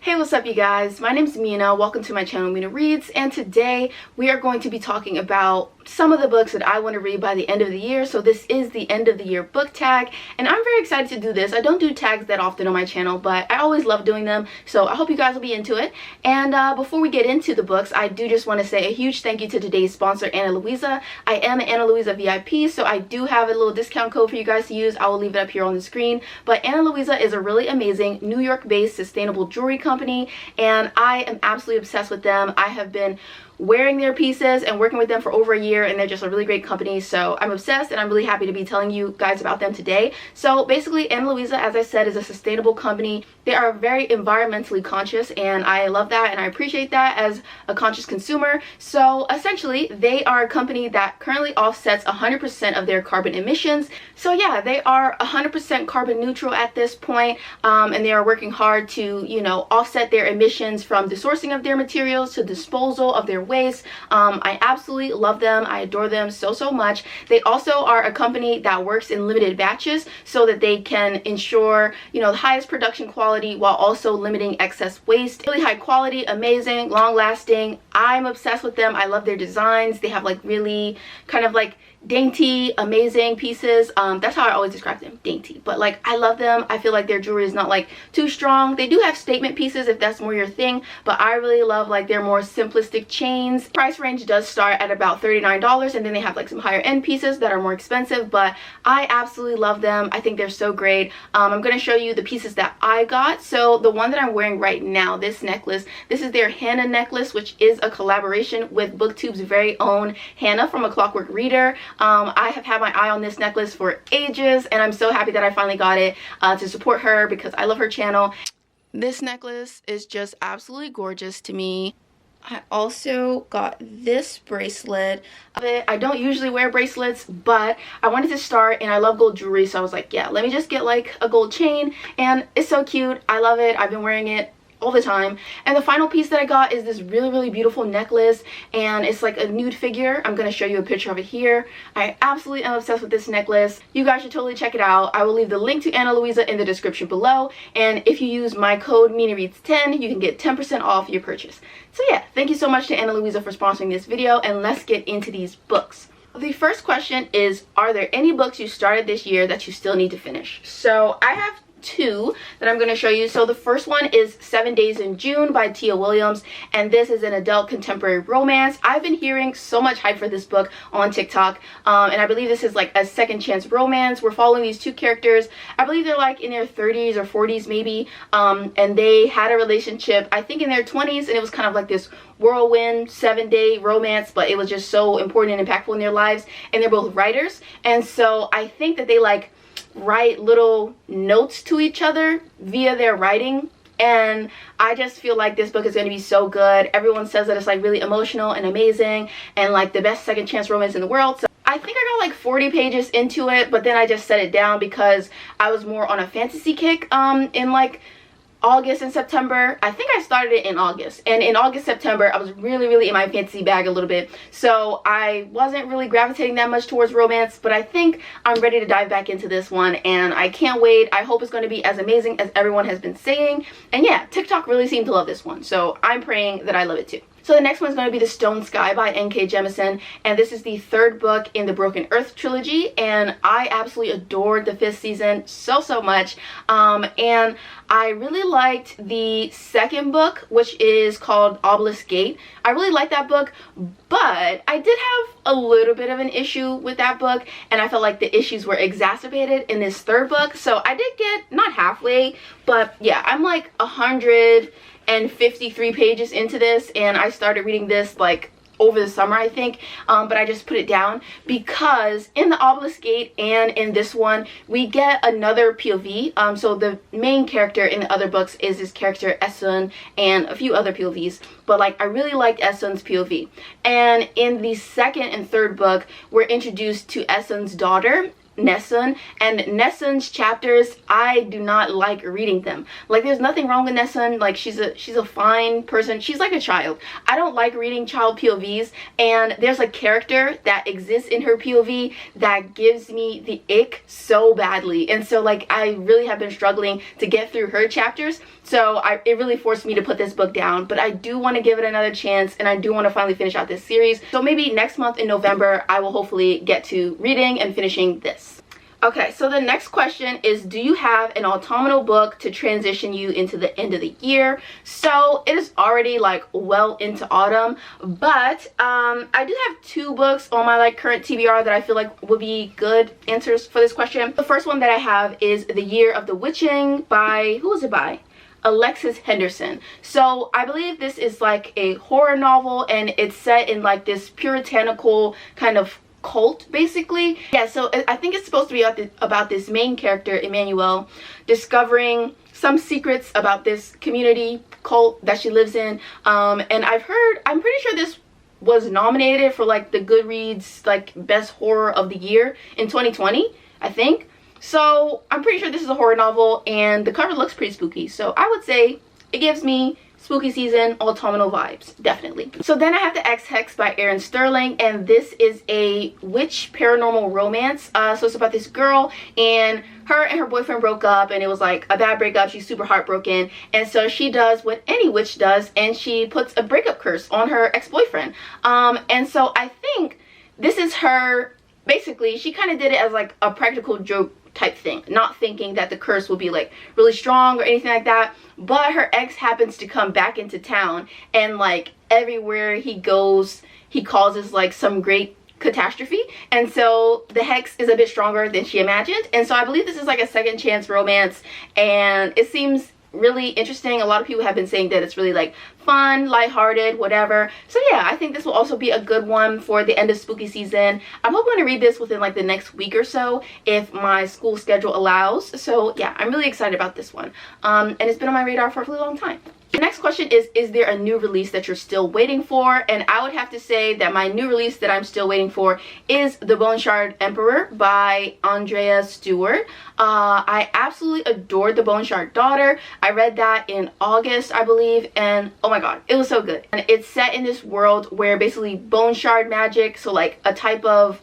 Hey, what's up you guys? My name's Mina. Welcome to my channel, Mina Reads, and today we are going to be talking about some of the books that I want to read by the end of the year. So this is the end of the year book tag, and I'm very excited to do this. I don't do tags that often on my channel, but I always love doing them, so I hope you guys will be into it. And before we get into the books, I do just want to say a huge thank you to today's sponsor, Ana Luisa. I am an Ana Luisa VIP, so I do have a little discount code for you guys to use. I will leave it up here on the screen. But Ana Luisa is a really amazing New York-based sustainable jewelry company, and I am absolutely obsessed with them. I have been wearing their pieces and working with them for over a year, and they're just a really great company, so I'm obsessed and I'm really happy to be telling you guys about them today. So basically, Ana Luisa, as I said, is a sustainable company. They are very environmentally conscious, and I love that and I appreciate that as a conscious consumer. So essentially, they are a company that currently offsets 100% of their carbon emissions. So yeah, they are 100% carbon neutral at this point, and they are working hard to, you know, offset their emissions from the sourcing of their materials to disposal of their waste. I absolutely love them. I adore them so much. They also are a company that works in limited batches so that they can ensure, you know, the highest production quality while also limiting excess waste. Really high quality, amazing, long lasting. I'm obsessed with them. I love their designs. They have like really kind of like dainty, amazing pieces. That's how I always describe them, dainty. But like, I love them. I feel like their jewelry is not like too strong. They do have statement pieces if that's more your thing, but I really love like their more simplistic chains. Price range does start at about $39, and then they have like some higher end pieces that are more expensive, but I absolutely love them. I think they're so great. I'm going to show you the pieces that I got. So the one that I'm wearing right now, this necklace, this is their Hannah necklace, which is a collaboration with BookTube's very own Hannah from A Clockwork Reader. I have had my eye on this necklace for ages, and I'm so happy that I finally got it to support her because I love her channel. This necklace is just absolutely gorgeous to me. I also got this bracelet. I don't usually wear bracelets, but I wanted to start, and I love gold jewelry, so I was like, yeah, let me just get like a gold chain, and it's so cute. I love it. I've been wearing it all the time. And the final piece that I got is this really beautiful necklace, and it's like a nude figure. I'm going to show you a picture of it here. I absolutely am obsessed with this necklace. You guys should totally check it out. I will leave the link to Ana Luisa in the description below, and if you use my code MINAREADS10, you can get 10% off your purchase. So yeah, thank you so much to Ana Luisa for sponsoring this video, and let's get into these books. The first question is, are there any books you started this year that you still need to finish? So I have two that I'm going to show you. So the first one is 7 Days in June by Tia Williams, and this is an adult contemporary romance. I've been hearing so much hype for this book on TikTok, and I believe this is like a second chance romance. We're following these two characters. I believe they're like in their 30s or 40s maybe, and they had a relationship I think in their 20s, and it was kind of like this whirlwind 7-day romance, but it was just so important and impactful in their lives, and they're both writers, and so I think that they like write little notes to each other via their writing, and I just feel like this book is going to be so good. Everyone says that it's like really emotional and amazing and like the best second chance romance in the world. So I think I got like 40 pages into it, but then I just set it down because I was more on a fantasy kick in like August and September. I think I started it in August, and in August, September, I was really in my fantasy bag a little bit, so I wasn't really gravitating that much towards romance, but I think I'm ready to dive back into this one, and I can't wait. I hope it's going to be as amazing as everyone has been saying, and yeah, TikTok really seemed to love this one, so I'm praying that I love it too. So the next one is going to be The Stone Sky by N.K. Jemisin, and this is the third book in the Broken Earth trilogy, and I absolutely adored the 5th season so much, and I really liked the second book, which is called Obelisk Gate. I really liked that book, but I did have a little bit of an issue with that book, and I felt like the issues were exacerbated in this third book, so I did get not halfway, but yeah, I'm like 153 pages into this, and I started reading this like over the summer, I think, but I just put it down because in the Obelisk Gate and in this one we get another POV. So the main character in the other books is this character Esun, and a few other POVs, but like I really liked Esun's POV. And in the second and third book, we're introduced to Esun's daughter, Nessun, and Nessun's chapters, I do not like reading them. Like, there's nothing wrong with Nessun. Like, she's a fine person. She's like a child. I don't like reading child POVs, and there's a character that exists in her POV that gives me the ick so badly, and so like I really have been struggling to get through her chapters. So it really forced me to put this book down, but I do want to give it another chance, and I do want to finally finish out this series. So maybe next month in November, I will hopefully get to reading and finishing this. Okay, so the next question is, do you have an autumnal book to transition you into the end of the year? So it is already like well into autumn, but I do have 2 books on my like current TBR that I feel like would be good answers for this question. The first one that I have is The Year of the Witching by, who is it by? Alexis Henderson. So I believe this is like a horror novel, and it's set in like this puritanical kind of cult basically. Yeah, so I think it's supposed to be about this main character, Emmanuel, discovering some secrets about this community cult that she lives in. And I'm pretty sure this was nominated for like the Goodreads like best horror of the year in 2020, I think. So I'm pretty sure this is a horror novel, and the cover looks pretty spooky. So I would say it gives me spooky season, autumnal vibes, definitely. So then I have The Ex-Hex by Erin Sterling, and this is a witch paranormal romance. So it's about this girl, and her boyfriend broke up, and it was like a bad breakup. She's super heartbroken, and so she does what any witch does, and she puts a breakup curse on her ex-boyfriend. And so I think this is her, basically, she kind of did it as like a practical joke type thing, not thinking that the curse will be like really strong or anything like that. But her ex happens to come back into town, and like everywhere he goes, he causes like some great catastrophe, and so the hex is a bit stronger than she imagined. And so I believe this is like a second chance romance, and it seems really interesting. A lot of people have been saying that it's really like fun, lighthearted, whatever. So yeah, I think this will also be a good one for the end of spooky season. I'm hoping to read this within like the next week or so if my school schedule allows. So yeah, I'm really excited about this one. And it's been on my radar for a really long time. The next question is there a new release that you're still waiting for? And I would have to say that my new release that I'm still waiting for is The Bone Shard Emperor by Andrea Stewart. I absolutely adored The Bone Shard Daughter. I read that in August, I believe, and oh my god, it was so good. And it's set in this world where basically bone shard magic, so like a type of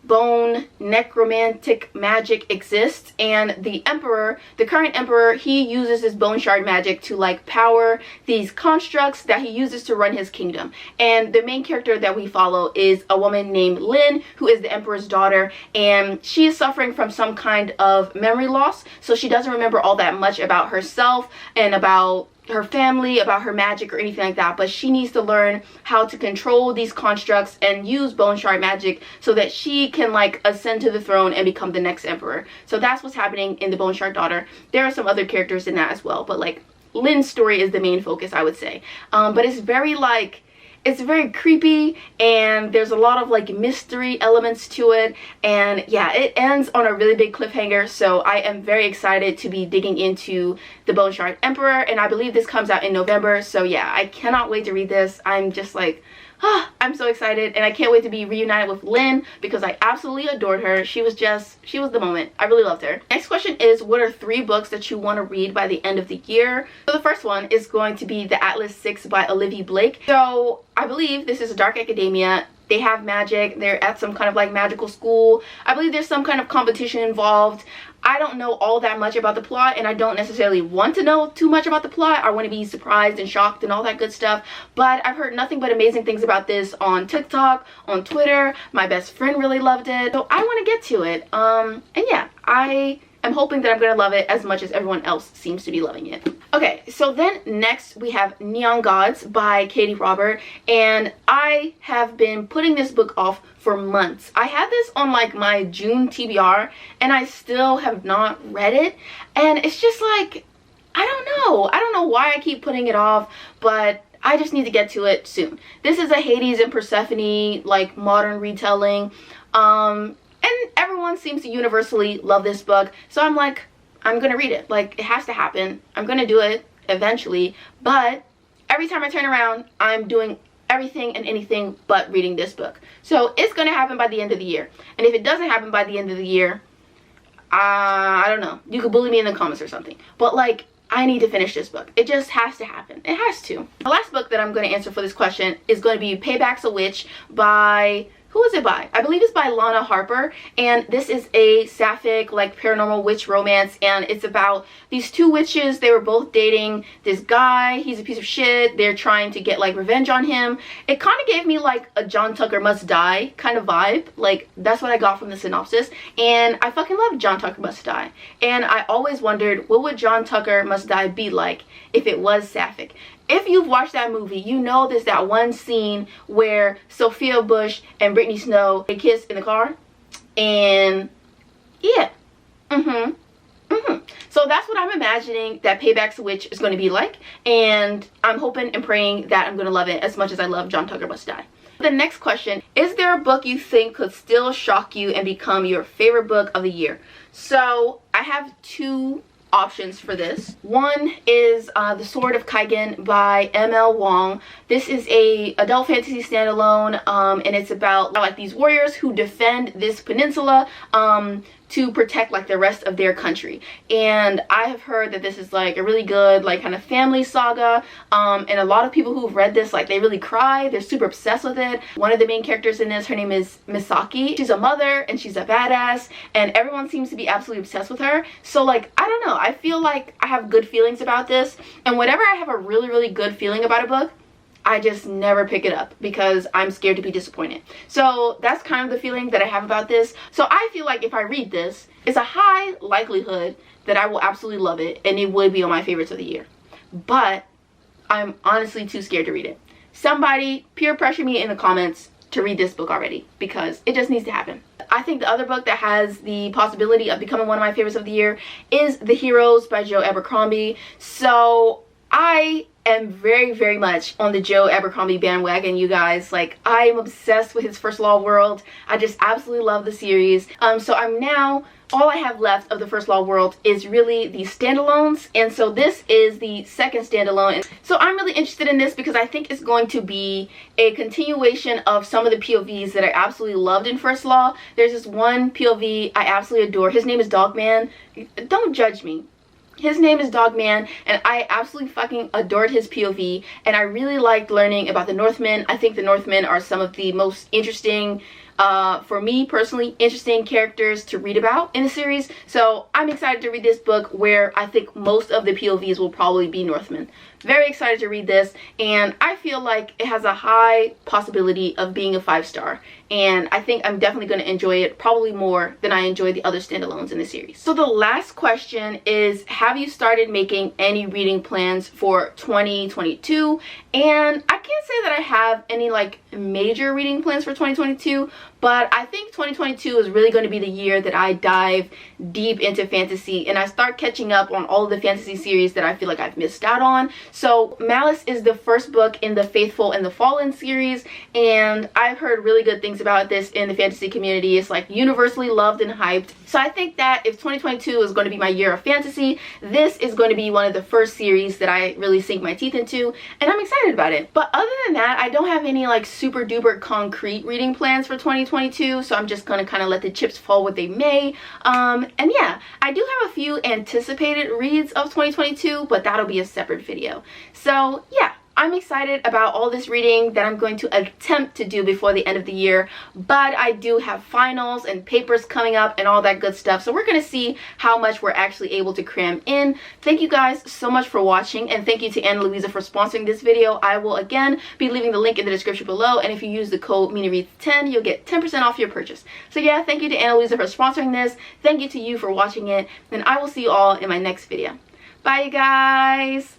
bone necromantic magic exists, and the emperor, the current emperor, he uses his bone shard magic to like power these constructs that he uses to run his kingdom. And the main character that we follow is a woman named Lynn, who is the emperor's daughter, and she is suffering from some kind of memory loss, so she doesn't remember all that much about herself and about her family, about her magic or anything like that, but she needs to learn how to control these constructs and use bone shard magic so that she can like ascend to the throne and become the next emperor. So that's what's happening in The Bone Shard Daughter. There are some other characters in that as well, but like Lynn's story is the main focus, I would say. But it's very like, it's very creepy, and there's a lot of like mystery elements to it, and yeah, it ends on a really big cliffhanger. So I am very excited to be digging into The Bone Shard Emperor, and I believe this comes out in November. So yeah, I cannot wait to read this. I'm just like, I'm so excited, and I can't wait to be reunited with Lynn because I absolutely adored her. She was the moment. I really loved her. Next question is, what are 3 books that you want to read by the end of the year? So the first one is going to be The Atlas 6 by Olivia Blake. So I believe this is Dark Academia. They have magic. They're at some kind of like magical school. I believe there's some kind of competition involved. I don't know all that much about the plot, and I don't necessarily want to know too much about the plot. I want to be surprised and shocked and all that good stuff. But I've heard nothing but amazing things about this on TikTok, on Twitter. My best friend really loved it. So I want to get to it. And yeah, I am hoping that I'm going to love it as much as everyone else seems to be loving it. Okay, so then next we have Neon Gods by Katie Robert, and I have been putting this book off for months. I had this on like my June TBR, and I still have not read it, and it's just like, I don't know why I keep putting it off, but I just need to get to it soon. This is a Hades and Persephone like modern retelling, and everyone seems to universally love this book, so I'm like, I'm gonna read it. Like, it has to happen. I'm gonna do it eventually, but every time I turn around, I'm doing everything and anything but reading this book. So it's gonna happen by the end of the year, and if it doesn't happen by the end of the year, I don't know, you could bully me in the comments or something, but like, I need to finish this book. It just has to happen. It has to. The last book that I'm going to answer for this question is going to be Payback's a Witch by who is it by? I believe it's by Lana Harper, and this is a sapphic, like, paranormal witch romance, and it's about these two witches. They were both dating this guy. He's a piece of shit. They're trying to get, like, revenge on him. It kind of gave me, like, a John Tucker Must Die kind of vibe. Like, that's what I got from the synopsis, and I fucking love John Tucker Must Die. And I always wondered, what would John Tucker Must Die be like if it was sapphic? If you've watched that movie, you know there's that one scene where Sophia Bush and Brittany Snow, they kiss in the car. And yeah. So that's what I'm imagining that Payback's Witch is going to be like. And I'm hoping and praying that I'm going to love it as much as I love John Tucker Must Die. The next question, is there a book you think could still shock you and become your favorite book of the year? So I have two options for this. One is The Sword of Kaigen by M.L. Wong. This is a adult fantasy standalone, and it's about like these warriors who defend this peninsula to protect like the rest of their country. And I have heard that this is like a really good like kind of family saga, and a lot of people who've read this, like, they really cry. They're super obsessed with it. One of the main characters in this, her name is Misaki. She's a mother and she's a badass, and everyone seems to be absolutely obsessed with her. So like, I don't know, I feel like I have good feelings about this, and whenever I have a really good feeling about a book, I just never pick it up because I'm scared to be disappointed. So that's kind of the feeling that I have about this. So I feel like if I read this, it's a high likelihood that I will absolutely love it and it would be on my favorites of the year. But I'm honestly too scared to read it. Somebody peer pressure me in the comments to read this book already, because it just needs to happen. I think the other book that has the possibility of becoming one of my favorites of the year is The Heroes by Joe Abercrombie. So I am very much on the Joe Abercrombie bandwagon, you guys. Like, I am obsessed with his First Law World. I just absolutely love the series. So I'm now, all I have left of the First Law World is really the standalones, and so this is the second standalone. So I'm really interested in this because I think it's going to be a continuation of some of the POVs that I absolutely loved in First Law. There's this one POV I absolutely adore. His name is Dogman. Don't judge me. His name is Dogman, and I absolutely fucking adored his POV, and I really liked learning about the Northmen. I think the Northmen are some of the most interesting, for me personally, interesting characters to read about in the series. So I'm excited to read this book where I think most of the POVs will probably be Northmen. Very excited to read this, and I feel like it has a high possibility of being a 5-star, and I think I'm definitely going to enjoy it probably more than I enjoy the other standalones in the series. So the last question is, have you started making any reading plans for 2022? And I can't say that I have any like major reading plans for 2022, but I think 2022 is really going to be the year that I dive deep into fantasy and I start catching up on all of the fantasy series that I feel like I've missed out on. So Malice is the first book in the Faithful and the Fallen series, and I've heard really good things about this in the fantasy community. It's like universally loved and hyped. So I think that if 2022 is going to be my year of fantasy, this is going to be one of the first series that I really sink my teeth into, and I'm excited about it. But other than that, I don't have any like super duper concrete reading plans for 2022, so I'm just gonna kind of let the chips fall where they may. And yeah, I do have a few anticipated reads of 2022, but that'll be a separate video. So yeah, I'm excited about all this reading that I'm going to attempt to do before the end of the year, but I do have finals and papers coming up and all that good stuff, so we're going to see how much we're actually able to cram in. Thank you guys so much for watching, and thank you to Anna Louisa for sponsoring this video. I will again be leaving the link in the description below, and if you use the code MinaReads10, you'll get 10% off your purchase. So yeah, thank you to Anna Louisa for sponsoring this. Thank you to you for watching it, and I will see you all in my next video. Bye, you guys!